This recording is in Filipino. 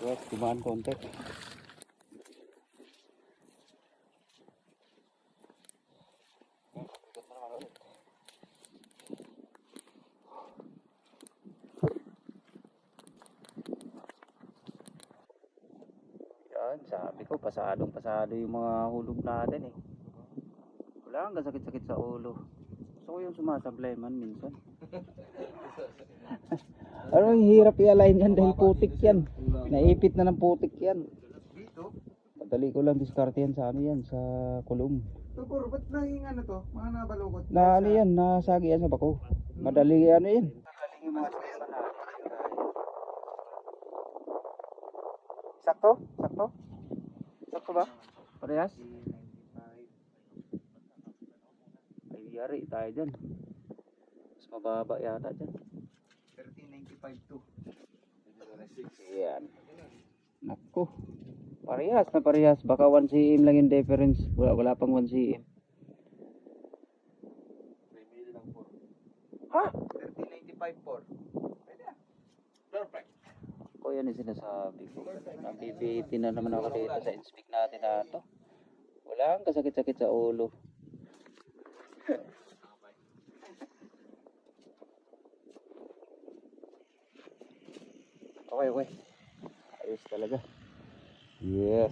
Yes, dumaan konti. Yan, sabi ko, pasado yung mga hulog natin eh. Wala kang sakit-sakit sa ulo. Gusto ko yung sumasablay man minsan. Ano yung hirap i-align yan dahil putik yan. Naipit na ng putik yan. Madali ko lang diskarte yan sa ano yan, sa kulong. Tugor, ba't naging ano to? Mga nabalukot? Na ano yan, nasagi yan sa bako. Madali ano yan. Sakto? Sakto? Sakto ba? Parehas? Ay, yari tayo dyan. Mas mababa yata dyan. 1395 to. Yan. Naku. Parehas na parehas. Baka 1 cm lang yung difference. Wala pang 1 cm. Ha? 1395 por. Perfect. O yan yung sinasabi ko. Nabibitin na naman ako dito sa inspect natin na ito. Wala kang kasakit-sakit sa ulo. Okay, okay. Ayos talaga. Yes.